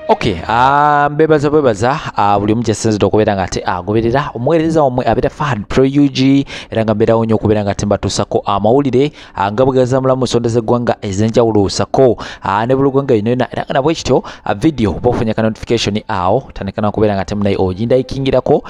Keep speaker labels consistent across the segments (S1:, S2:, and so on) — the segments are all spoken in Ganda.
S1: Okay, bebaza buli omu kyesinzidde okubeera nga ate agoberera omuweereza wamwe abeera Fahad Pro UG era nga mbeerawo nnyo okubeera nga ate mbatuusako amawulire nga bugazamulamu nsonda z'eggwanga ez'enjawulo sako ne bulugwanga yonna era nga nabwe kityo video oba ofunye ka notification awo tandikana okubeera nga ate munayi ogindayikingirako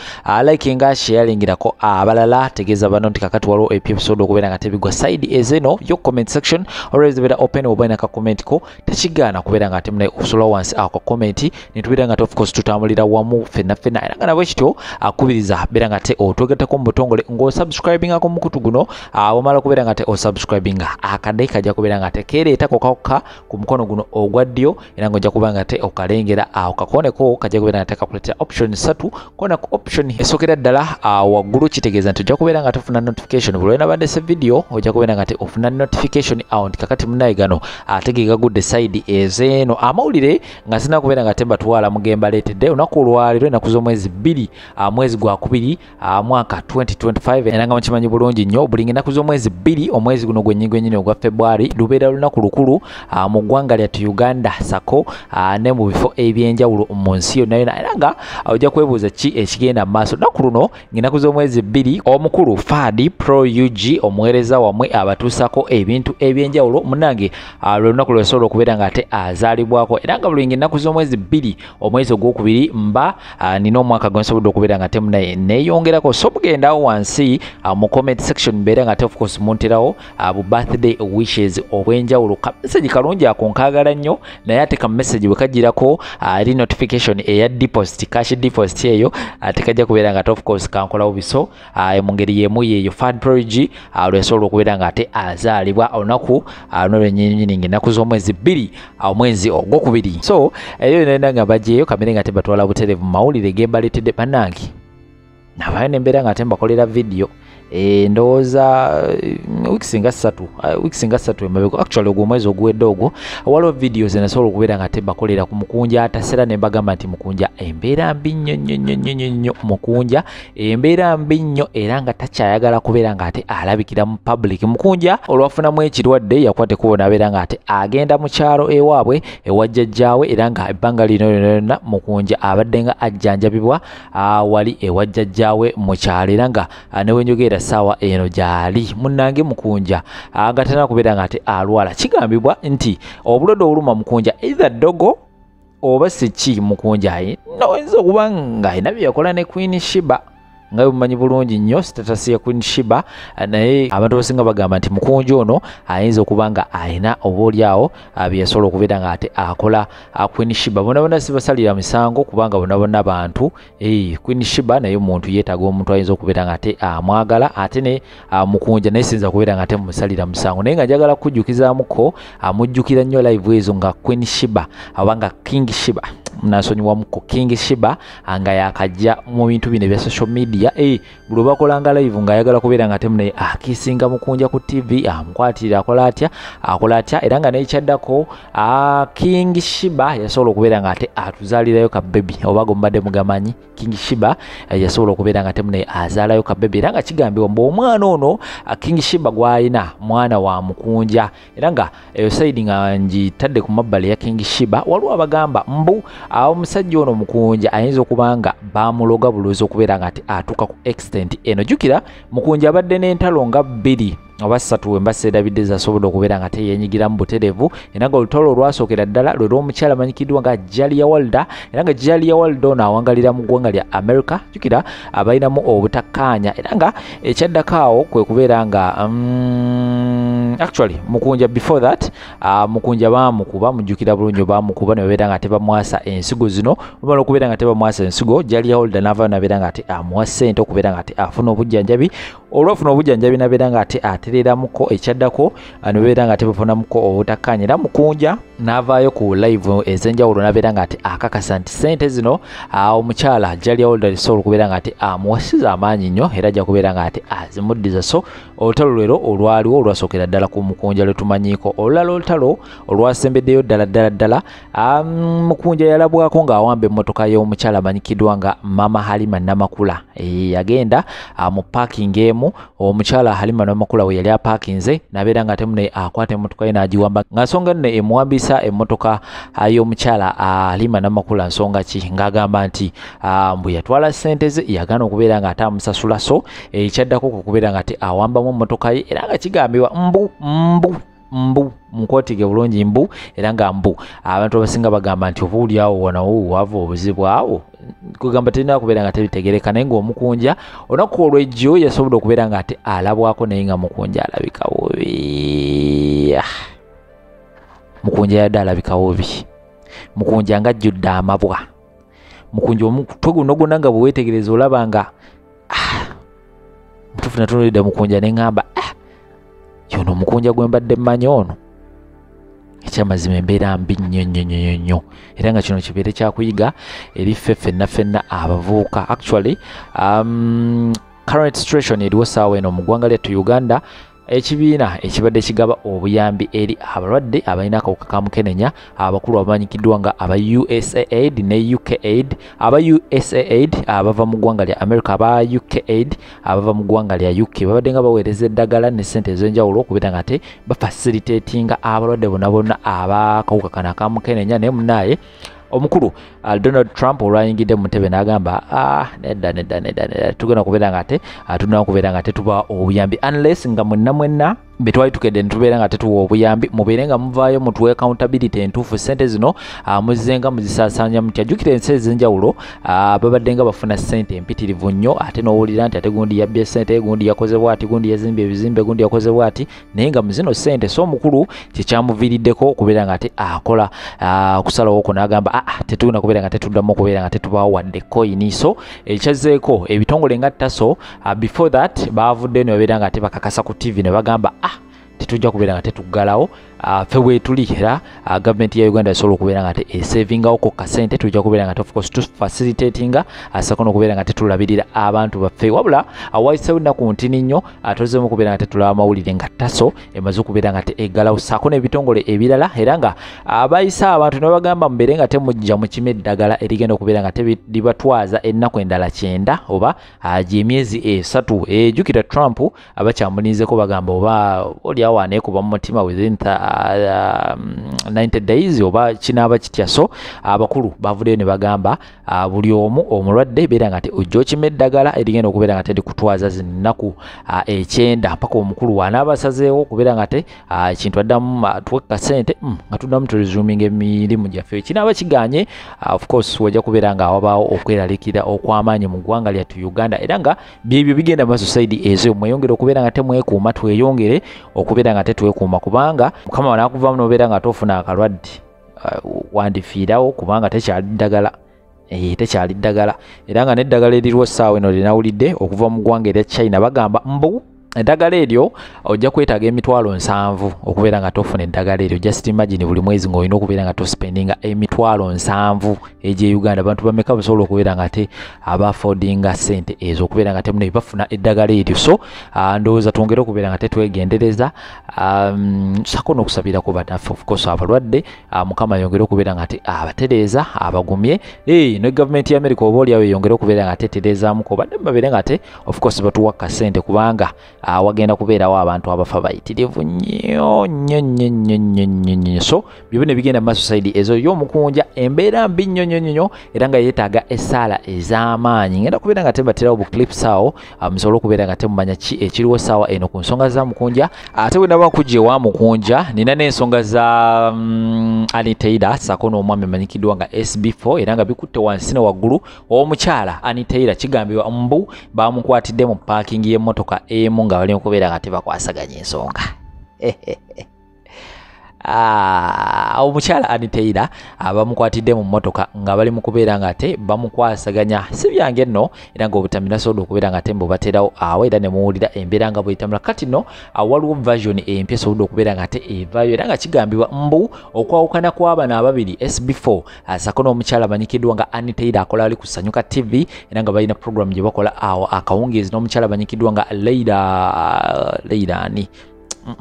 S1: likinga sharingirako abalala tegeeza bano nti kakati waliwo episode okubeera nga tebigwa side ezeno yo comment section always beera open oba na ka comment ko tekigaana kubeera nga ate munayi osobola wansi ako comment nitubeera nga of course tutambulira wamu fenna era nga nabwe kityo akubiriza beera nga te otwegattako mu butongole ng'osubscribingako mukutu guno wamala kubeera nga te osubscribinga akadde kajja kubeera nga te keereetako kakka ku mukono guno ogwa ddyo era ng'ojja kuba nga te okalengera awo kakoneko kajja kubeera nga te kakuleetera option 3 kona ku option esookera ddala waggulu kitegeeza nti ojja kubeera nga tofuna notification buli nabadde se video ojja kubeera nga te ofuna notification awo nti kakati munayi gano ategegagudde side ezeeno amawulire nga sina kubeera nga temba tuwala mugemba leetedde olunaku olwaleero ennaku z'omwezi 2 mwezi gwa 2 mwaka 2025 era nga mukimanyi bulungi nnyo buli ennaku z'omwezi 2 omwezi guno gwennyini ogwa February lubeera lunaku lukulu mu ggwanga lyattu Uganda sako ne mu bifo ebyenjawulo mu nsi yonna era nga ojja kwebuuza ki ekigenda mu maaso lunaku luno ng'ennaku z'omwezi 2 omukulu Fahad Pro UG omuweereza wamwe abatuusako ebintu ebyenjawulo munnange lwe lunaku lwesobola okubeera nga ate azaalibwako era nga buli ennaku z'omwezi 2 omwezi ogwokubiri mba nina omwaka gwe nsobodde okubeera nga temu naye neeyongerako so mugendawo wansi mu comment section mbeera nga te of course munterawo bu birthday wishes obwenjawulo ka message kalungi ako nkaagala nnyo naye ate ka message bwe kagirako eri notification eya deposit cash deposit eyo tekajja kubeera nga te of course kankolawo biso mu ngeri y'emu yeeyo Fahad Pro UG lwesobola okubeera nga ate azaalibwa olunaku luno lwennyini ng'ennaku z'omwezi 2 omwezi ogwokubiri so eyo nenda nga bajeyo kamere nga tebatwala buterevu mawulire gembaleetedde bannange nabayo nembeera nga tembakolera video ndowooza weeks nga 3 emabega actually ogwo omwezi oguwedde ogwo waliwo videos enasobola okubeera nga tebakolera ku mukunja atasera ne mbagamba nti mukunja embeera mbi nnyo mukunja embeera mbi nnyo era nga takyayagala kubeera nga ate alabikira mu public mukunja olwafunamu ekirwadde yakwate kubona abeera nga ate agenda mu kyalo ewaabwe ewajjajjaawe era nga ebbanga lino lyonna mukunja abadde nga ajjanjabibwa wali ewajjajjaawe mu kyalo era nga newenjogera sawa eno gyali munnange mukunja agatana kubeera nga ate alwala kigambibwa nti obulwadde obuluma mukunja either dogo oba siki mukunja noyinza okuba nga ayina byeyakola ne Queen Sheba nga bumanyi bulungi nnyo status ya Queen Sheba naye abantu basinga bagamba nti mukunja ono ayinza okuba nga ayina obaolyawo byeyasobola okubeera nga ate akola Queen Sheba bonabona sibasalira misango kubanga bonabona bantu Queen Sheba naye omuntu yeetaaga omuntu ayinza okubeera nga ate amwagala ate ne mukunja naye sinza okubeera nga ate mumusalira musango naye nga njagala kujjukizaamuko amujjukira nnyo live ezo nga Queen Sheba abanga King Sheba nasonyiwamuko King Sheba nga yakajja mu bintu bino ebya social media buli bakolanga live nga ayagala kubeera nga temunaye akisinga mukunja ku TV amukwatirira akola atya era nga nekyaddako King Sheba yasobola okubeera nga ate atuzaalirayo ka baby oba gombadde mugamanyi King Sheba yasobola okubeera nga temunaye azaalayo ka baby era nga kigambibwa mbu omwana ono King Sheba gwayina mwana wa mukunja era nga eyo side nga ngitadde ku mabbali ya King Sheba waliwo abagamba mbu omusajja ono mukunja ayinza okuba nga bamuloga buloozi okubeera nga ate atuuka ku extent eno jjukira mukunja abadde n'entalo nga 2 oba 3 wembaseerabidde zasobodde okubeera nga teyenyigira mu buterevu era nga olutalo olwasookera ddala lwe lw'omukyala amanyikiddwa nga Jalia Wilder era nga Jalia Wilder ono awangalira mu ggwanga lya America jjukira abalinamu obutakkaanya era nga ekyaddako awo kwe kubeera nga actually mukunja before that mukunja bamukuba mujjukira bulungi bamukuba ne babeera nga tebamwasa ensigo zino omala okubeera nga tebamwasa ensigo Jalia Wilder n'avaayo nabeera nga ate amuwa ssente okubeera nga ate afuna obujjanjabi olwafuna obujjanjabi nabeera nga ate atereramuko ekyaddako nebeera nga ate bafunamuko obutakkaanya era mukunja n'avaayo ku live ez'enjawulo nabeera nga ate akakasa nti ssente zino omukyala Jalia Wilder lisobola okubeera nga ate amuwasiza amaanyi nnyo era ajja kubeera nga ate azimuddiza so olutalo lwero olwaliwo olwasookera ddala ku mukunja lwe tumanyiiko olulala olutalo olwasembeddeyo ddala mukunja yalabwako ng'awamba emmotoka y'omukyala amanyikiddwa nga Mama Halima Namakula yagenda mu parking emu time omukyala Halima Namakula we yali aparkinze nabeera nga temune akwata emmotoka ye n'agiwamba nga nsonga nne emuwambisa emmotoka y'omukyala Halima Namakula nsonga ki ng'agamba nti mbu yatwala ssente ze yagaana okubeera nga ate amusasula so ekyaddako okubeera nga te awambamu emmotoka ye era nga kigambibwa mbu mukwotige bulungi mbu era nga mbu abantu abasinga bagamba nti oba oli awo wanawo wava obuzibu awo kugamba terina kubeera nga tebitegereka naye ng'omukunja olunaku olw'ejjo yasobola okubeera nga ate alabwako naye nga mukunja alabika bubi mukunja yadde alabika bubi mukunja nga ajjudde amabwa mukunja omutwe guno gwonna nga bwe weetegereza olaba nga mutuufu natunuulidde mukunja ne ŋŋamba yono omukunja gwe mbadde mmanyi ono ekyamazima embeera mbi nnyo era nga kino kibeere kyakuyiga eri ffenna abavubuka actually current situation eriwo saawa eno mu ggwanga lyattu Uganda ekibiina ekibadde kigaba obuyambi eri abalwadde abalina akawuka ka mukenenya abakulu abamanyikiddwa nga aba USAID ne UKAID aba USAID abava mu ggwanga lya America aba UKAID abava mu ggwanga lya UK babadde nga baweereza eddagala ne ssente ez'enjawulo okubeera nga te bafacilitatinga abalwadde bonna abakawuka kano aka mukenenya naye munaaye omukulu Donald Trump olwayingidde mu ntebe n'agamba nedda tugenda kubeera nga ate tulina kubeera nga tetuba obuyambi unless nga mwenna be twali tukedde ne tubeera nga tetuwa obuyambi mubeere nga muvaayo mutuwe accountability entuufu ssente zino muzzenga muzisaasaanya mutya jjukira ensi ez'enjawulo babadde nga bafuna ssente empitirivu nnyo ate n'owulira nti ate gundi yabbye ssente gundi yakoze bw'ati gundi yazimbye ebizimbe gundi yakoze bw'ati naye nga mu zino ssente so omukulu kyekyamuviiriddeko okubeera nga ate akola okusalawo okwo n'agamba tetugenda kubeera nga tetuddamu okubeera nga tetubaawo wadde coin so ekyazzeeko ebitongole nga Taso before that baavudde ne babeera nga ate bakakasa ku TV ne bagamba tetujja kubeera nga tetuggalawo ffe weetuli era gavumenti ya Uganda esobola okubeera nga esavingawo kasente tujja kubeera nga of course tufacilitatinga asakono okubeera nga tetulabirira abantu baffe wabula awaisewo nnaku ntini nnyo tozemu okubeera nga tetulaba amawulire nga Taso emaze okubeera nga eggalawo saako n'ebitongole ebirala era nga abayisa abantu ne bagamba mubeere nga temujja mu kima eddagala erigenda okubeera nga libatwaza ennaku endala 9 oba gy'emyezi 3 jjukira Trump abakyamuniizeko bagamba oba oliawo aneekuba mu mutima within 90 days oba kinaaba kitya so abakulu bavuddeyo ne bagamba buli omu omulwadde beera nga ojja okima eddagala erigenda okubeera nga terikutwaza zinnaku 9 mpaka omukulu wanaaba asazeewo okubeera nga ekintu addamu tuwe kasente nga tuddamu turesuminga emirimu gyaffe kinaaba kiganye of course wajja kubeera nga wabaawo okweraliikirira okw'amaanyi mu ggwanga lyattu Uganda era nga byebyo bigenda mu society ezo mweyongere okubeera nga temwekuuma tweyongere okubeera nga tetwekuuma kubanga mukama wanaakuvamu n'obeera nga tofuna akalwadde wandifiirawo kubanga tekyali ddagala era nga n'eddagala eririwo essaawa eno linawulidde okuva mu ggwanga erya China bagamba mbu eddagala eryo ojja kwetaaga emitwalo 7 okubeera nga tofuna eddagala eryo just imagine buli mwezi ng'olina okubeera nga tospendinga emitwalo 7 egy'Uganda abantu bameka basobola okubeera nga abaafodinga ssente ezo okubeera nga temune bafuna eddagala eryo so ndowooza twongere okubeera nga tetwegendereza sako n'okusabirako bannaffe of course abalwadde mukama yongere okubeera nga abatereeza abagumye ne gavumenti ya America oba oliawo yongere okubeera nga tetereezaamuko badde babeere nga of course batuwa kasente kubanga wagenda kubeerawo abantu abafa bayitirivu nnyo so byo ne bigenda mu masosayidi ezo y'omukunja embeera mbi nnyo era nga yeetaaga essaala ez'amaanyi ngenda kubeera nga tebaterawo buclips awo musobole okubeera nga temumanya ki ekiriwo saawa eno ku nsonga za mukunja ate bwe naba nkujja ewa mukunja nina n'ensonga za Anitaida saako n'omwami amanyikiddwa nga SB4 era nga bikutte wansi ne waggulu omukyala Anitaida kigambibwa mbu bamukwatidde mu paakingi y'emmotoka emu nga bali okubeera nga tebakwasaganya ensonga omukyala Anitaida bamukwatidde mu mmotoka nga bali mu kubeera nga bamukwasaganya si byange nno era ng'obutamina soda okubeera nga mbu baterawo awo era ne muwulira embeera nga bw'etambula kati nno waliwo version empya soda okubeera nga evaayo era nga kigambibwa mbu okwawukana kw'abano ababiri SB4 sako n'omukyala amanyikiddwa nga Anitaida akola ali ku Sanyuka TV era nga balina program gye bakola awo akawungeezi n'omukyala amanyikiddwa nga Leila ani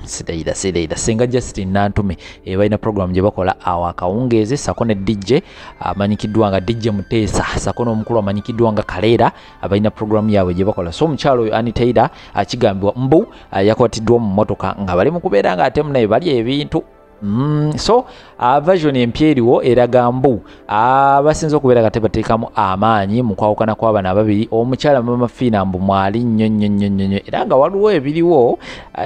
S1: sideida singa Justin Nantume balina program gye bakola awo akawungeezi sako ne DJ amanyikiddwa nga DJ Muteesa sako n'omukulu amanyikiddwa nga Kaleera balina program yaabwe gye bakola. So omukyalo oyo Annie Taylor akigambibwa mbu yakwatiddwa mu mmotoka nga bali mu kubeera nga ate munaye bali ebintu. So version empya eriwo eraga mbu abasinza okubeera nga tebateekamu amaanyi mu kwawukana kw'abana ababiri omukyala Mama Fina mbu mwali nnyo era nga waliwo ebiriwo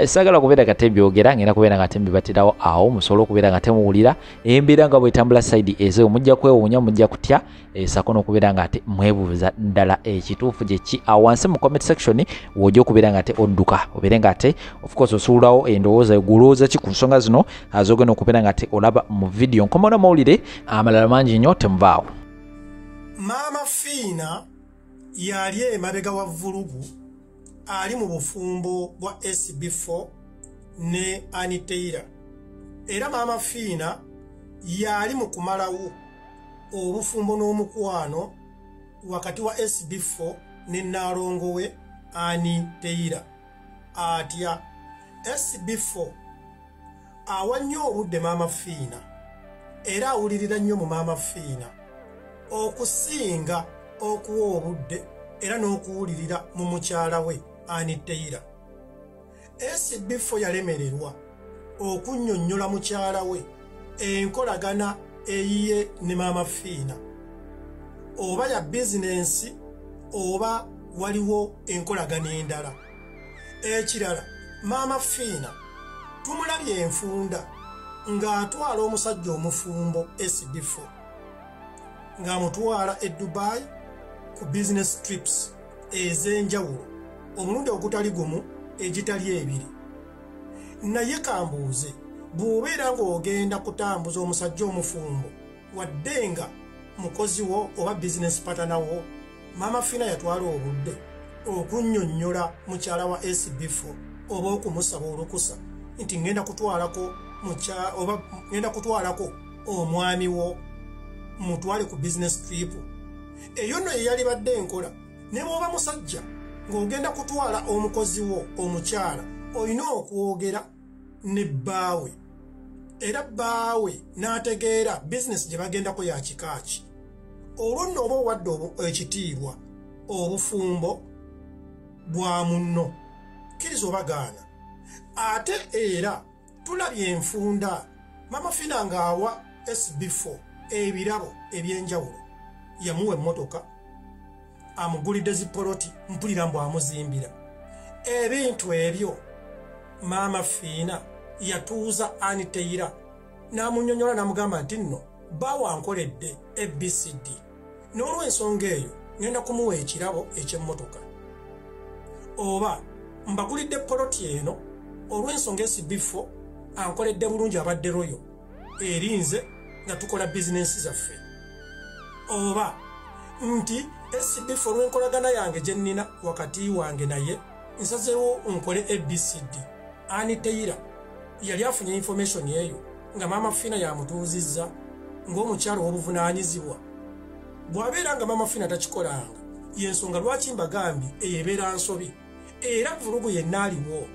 S1: sagala kubeera nga tebyogera ngenda kubeera nga tembibatirawo awo musobola okubeera nga temuwulira embeera nga bwetambula side ezo mujja kwewuunya mujja kutya sako n'okubeera nga ate mwebuuza ddala ekituufu gye ki wansi mu comment section wojja okubeera nga ate odduka obeere nga ate of course osuulawo endowooza gulowooza ki ku nsonga zino azogenda okubeera nga ate olaba mu video nkomaona mawulire amalala mangi nnyo temuvaawo.
S2: Mama Fina yali emabega wa vulugu ali mu bufumbo bwa SB4 ne Annie Taylor era Mama Fina yali mu kumalawo obufumbo n'omukwano wakati wa SB4 ne Nalongo we Annie Taylor atya SB4 awa nnyo obudde Mama Fina era awulirira nnyo mu Mama Fina okusinga okuwa obudde era n'okuwulirira mu mukyala we Annie Taylor. SB4 yalemererwa okunnyonnyola mukyala we enkolagana eyiye ne Mama Fina oba ya bizinensi oba waliwo enkolagana endala. Ekirala Mama Fina tumulabye enfunda ng'atwala omusajja omufumbo SB4 ng'amutwala e Dubai ku business trips ez'enjawulo omulundi ogutali gumu egitali ebiri. Naye kambuuze bw'obeera ng'ogenda kutambuza omusajja omufumbo wadde nga mukozi wo oba business partner wo, Mama Fina yatwala obudde okunnyonnyola mukyala wa SB4 oba okumusaba olukusa nti ngenda kutwalako omwami wo mutwale ku business trip. Eyo nno yali badde enkola. Ne bw'oba musajja ng'ogenda kutwala omukozi wo omukyala olina okwogera ne bbaawe era bbaawe n'ategeera business gye bagendako ya kikaaki. Olwo nno oba owadde ekitiibwa obufumbo bwa munno kkiriza obagaana. Ate era tulabye enfunda Mama Fina ng'awa SB4 ebirabo eby'enjawulo yamuwa emmotoka amugulidde zipoloti mpulira mbu amuzimbira ebintu ebyo. Mama Fina yatuuza Annie Taylor n'amunnyonnyola n'amugamba nti nno bawankoledde ABCD n'olw'ensonga eyo ngenda kumuwa ekirabo eky'emmotoka oba mbagulidde poloti eno olw'ensonga SB4 ankoledde bulungi abadde royo erinze nga tukola bizinensi zaffe oba nti SB4 olw'enkolagana yange gye nnina wakati wange naye nsazeewo nkole ABCD. Annie Taylor yali afunye information eyo nga Mama Fina yamutuuzizza ng'omukyalo w'obuvunaanyizibwa. Bw'abeera nga Mama Fina takikolanga y'ensonga lwaki mbagambye eyebeera nsobi era vulugu yenna aliwo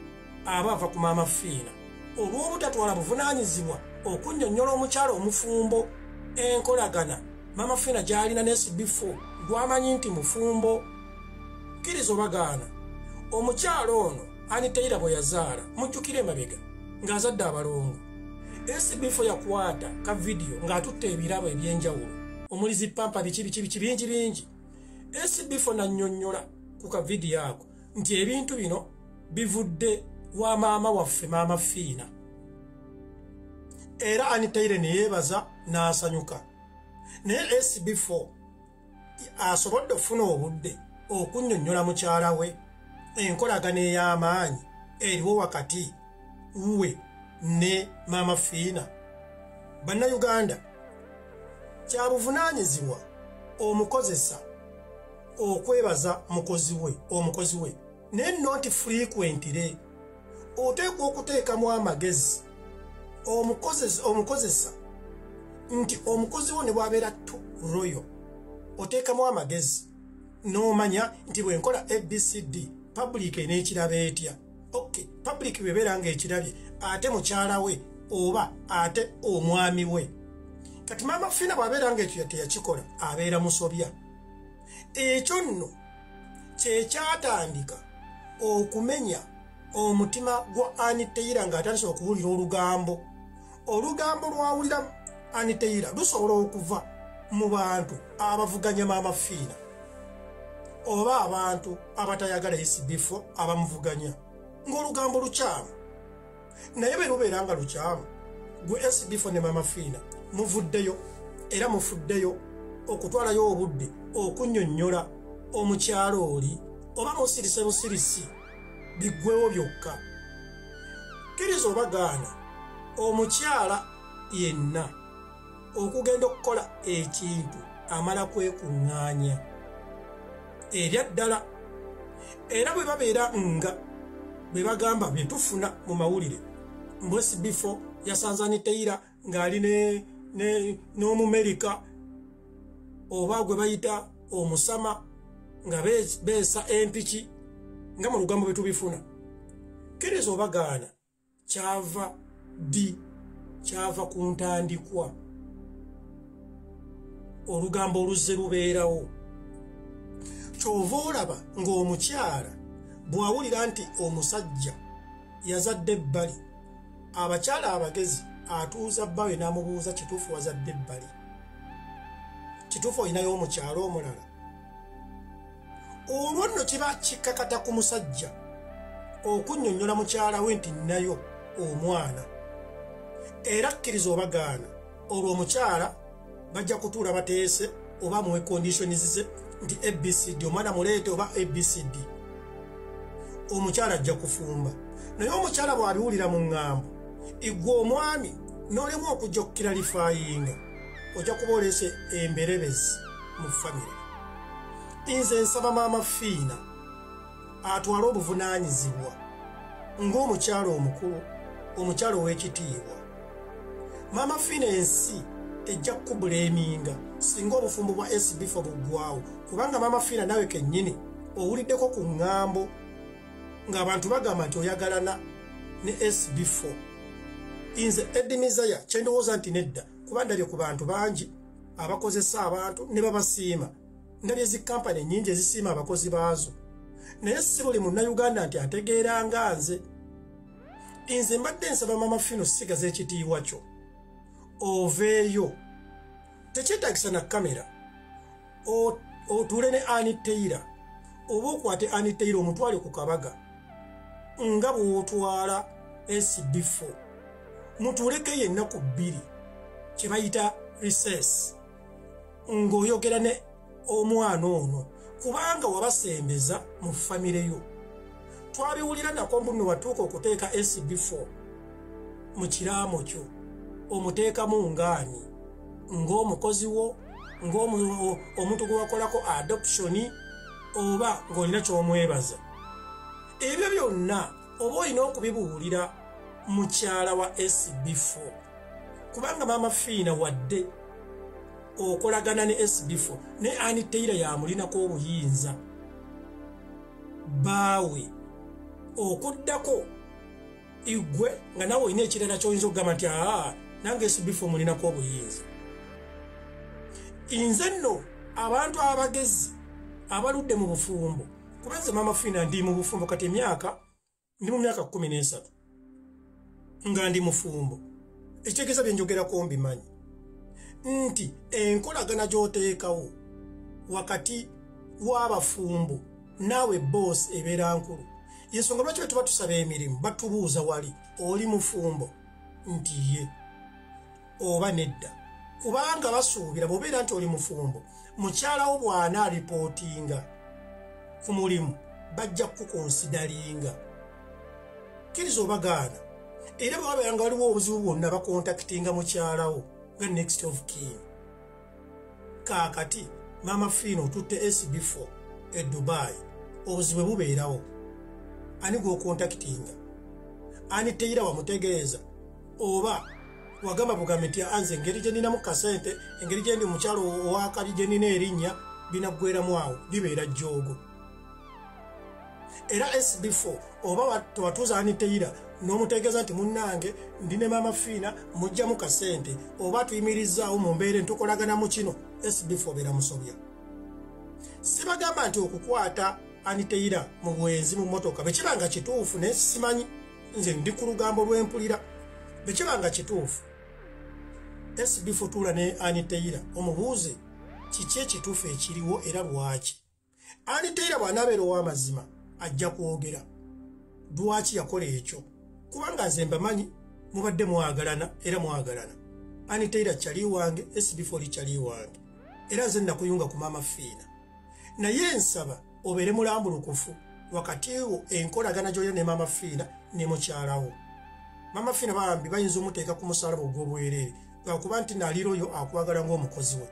S2: aba ava ku Mama Fina olw'obutatwala buvunaanyizibwa okunnyonnyola omukyalo omufumbo enkolagana Mama Fina gy'alina ne SB4 lw'amanyi nti mufumbo. Kkiriza obagaana omukyalo ono Annie Taylor bwe yazaala mujjukire emabega ng'azadde abalongo. SB4 yakwata ka vidiyo ng'atutte ebirabo eby'enjawulo omuli zipampa biki bingi. SB4 nannyonnyola ku ka vidiyo ako nti ebintu bino bivudde wa maama waffe Mama Fina. Era Annie Taylor ne yeebaza n'asanyuka. Naye SB4 asobodde okufuna obudde okunnyonnyola mukyala we enkolagana ey'amaanyi eriwo wakati we ne Mama Fina. Bannayuganda, kya buvunaanyizibwa omukozesa okwebaza omukozi we naye not frequently oteekwa okuteekamu amagezi omukozesa nti omukozi wo ne bw'abeera royo oteekamu amagezi n'omanya nti bwe nkola ABCD public eneekiraba etya. Okay, public public bebeera ng'ekirabye ate mukyala we oba ate omwami we. Kati Maama Fiina bw'abeera ng'ekyo teyakikola abeera musobya. Ekyo nno kye kyatandika okumenya omutima gwa Annie Taylor ng'atandise okuwulira olugambo. Olugambo lwawulira Annie Taylor lusobola okuva mu bantu abavuganya Maama Fiina oba abantu abatayagala SB4 abamuvuganya ng'olugambo lukyamu. Naye bwe lubeera nga lukyamu, gwe SB4 ne Maama Fiina muvuddeyo era mufuddeyo okutwalayo obudde okunnyonnyola omukyalo oli oba musirise busirisi biggwewo byokka. Kkiriza oba gaana omukyala yenna okugenda okukola ekintu amala kwekuŋŋaanya erya ddala. Era bwe babeera nga bwe bagamba bye tufuna mu mawulire mbu SB4 yasanze Annie Taylor ng'ali n'Omumerika oba gwe bayita omusama nga beesa empiki nga mu lugambo bwe tubifuna. Kkiriza oba gaana kyava ku ntandikwa olugambo oluzze lubeerawo. Kyova olaba ng'omukyala bw'awulira nti omusajja yazadde ebbali, abakyala abagezi atuuza bbawe n'amubuuza kituufu wazadde ebbali, kituufu olinayo omukyala omulala. Olwo nno kiba kikkakata ku musajja okunnyonnyola mukyala we nti nnayo omwana. Era kkiriza oba gaana olwo omukyala bajja kutuula bateese oba muwe conditions ze nti ABCD, omwana muleete oba ABCD, omukyala ajja kufumba. Naye omukyala bw'abiwulira mu ŋŋambo, igwe omwami n'olemu okujja okukiralifayinga, ojja kuba oleese emberebezi mu famire. Nze nsaba Maama Fiina atwale obuvunaanyizibwa ng'omukyala omukulu, omukyala ow'ekitiibwa. Maama Fiina ensi ejja kubuleeminga singa obufumbo bwa SB4 buggwawo, kubanga Maama Fiina nawe kennyini owuliddeko ku ŋŋambo ng'abantu bagamba nti oyagalana ne SB4. Nze Eddie Mizaya kye ndowooza nti nedda, kuba ndabye ku bantu bangi abakozesa abantu ne babasiima. Ndabye zi kampani nnyingi ezisiima abakozi baazo, naye si buli munnayuganda nti ategeera nga nze. Nze mbadde nsaba Maama Fiina osigaza ekitiibwa kyo, oveeyo. Tekyetaagisa na kamera otuule ne Annie Taylor oba okwate Annie Taylor omutwale ku kabaga nga bw'otwala SB4, mutuuleko yennaku bbiri kye bayita recess ng'oyogera ne omwana ono, kubanga wabasembeza mu famire yo. Twabiwulira nako mbu nno watuuka okuteeka SB4 mu kiraamo kyo, omuteekamu ngaani ng'omukozi wo, ng'omuntu gwe wakolako adoption, oba ng'olina ky'omwebaza. Ebyo byonna oba olina okubibuulira mukyala wa SB4, kubanga Maama Fiina wadde okolagana ne SB4 ne Annie Taylor yamulinako obuyinza. Baawe okuddako igwe nga nawe olina ekirala ky'oyinza okugamba nti nange SB4 mulinako obuyinza. Nze nno abantu abagezi abaludde mu bufumbo, kuba nze Maama Fiina ndi mu bufumbo kati ndi mu myaka 13 nga ndi mufumbo. Ekitegeeza bye njogerako mbimanyi nti enkolagana gy'oteekawo wakati w'abafumbo naawe boss ebeera nkulu. Yensonga lwaki bwe tuba tusaba emirimu batubuuza wali oli mufumbo nti ye oba nedda, kubanga basuubira bw'obeera nti oli mufumbo, mukyalawo bw'anaalipotinga ku mulimu bajja kukonsidalinga. Kkiriza oba gaana. Era bwe wabeera nga waliwo obuzibu bwonna bakontakitinga mukyalawo nga next of kin. Kaakati Maama Fiina otutte SB4 e Dubai, obuzibu bubeerawo. Ani gw'okontakitinga? Annie Taylor wamutegeeza oba wagamba bugambe nti anze engeri gye ninamu kasente, engeri gye ndi mukyalo owakabi gye nina erinnya binaggweramu awo bibeera jjoogo. era SB4 oba watuuza Aniteira n'omutegeeza nti munnange ndi ne Mama Fiina mujjamu kasente oba tuyimirizaawo mu mbeera entukolagana mu kino, SB4 beera musobya. Sibagamba nti okukwata Aniteira mu bwenzi mu motoka bekibanga kituufu ne simanyi nze ndi ku lugambo lw'empulira bekibanga kituufu. SB4 tuula ne Aniteira omubuuze kiki ekituufu ekiriwo era lwaki. Aniteira bw'anaabeera ow'amazima ajja kwogera lwaki yakola ekyo, kubanga nze mbamanyi mubadde mwagalana era mwagalana. Aniteira kyali wange, SB4 kyali wange, era nze nakuyunga ku Mama Fiina. Naye nsaba obeere mulambulukufu wakati wo enkolagana gy'olina ne Mama Fiina ne mukyalawo. Mama Fiina bambi bayinza omuteeka ku musalaba ogw'obwereere lwakuba nti naliroyo akwagala ng'omukozi we.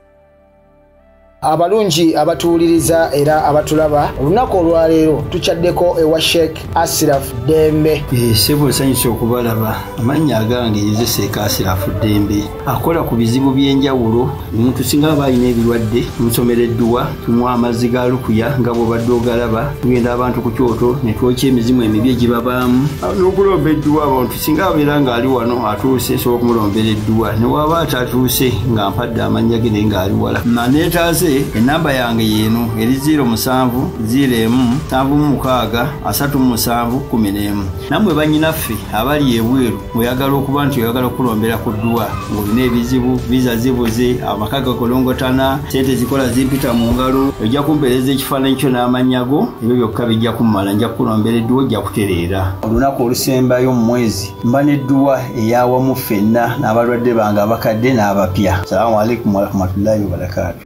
S3: Abalungi abatuwuliriza era abatulaba olunaku olwaleero tukyaddeko ewa Sheikh Ashraf Dembe.
S4: Sebo nsanyusa okubalaba. Amannya agange ye Sheikh Ashraf Dembe akola ku bizibu by'enjawulo. Omuntu singa aba alina ebirwadde tumusomereddwa, tumuwa amazzi ga lukuya nga bw'obadde ogalaba, tugenda abantu ku kyoto ne twokya emizimu emibi egibabaamu n'okulomba edduwa. Abantu singa abeera ng'ali wano atuuse sobola okumulombera edduwa, ne waba atatuuse nga mpadde amannya ge naye ng'ali wala. Naneetaaze enamba yange yeno eri 0707363711. Namwe bannyinaffe abali ebweru oyagala okuba nti oyagala okulombera ku dduwa ng'olina ebizibu, viza zibuze, amaka gakolongotana, sente zikola zimpita mu ngalo, ojja kumpeereza ekifaananyi kyo n'amannya go, ebyo byokka bijja kummala, nja kukulombera edduwa ojja kutereera. Olunaku olusembayo mu mwezi mba n'edduwa ey'awamu ffenna n'abalwadde bange abakadde n'abapya. Salaamu alaikum warahmatullahi wabarakatuh.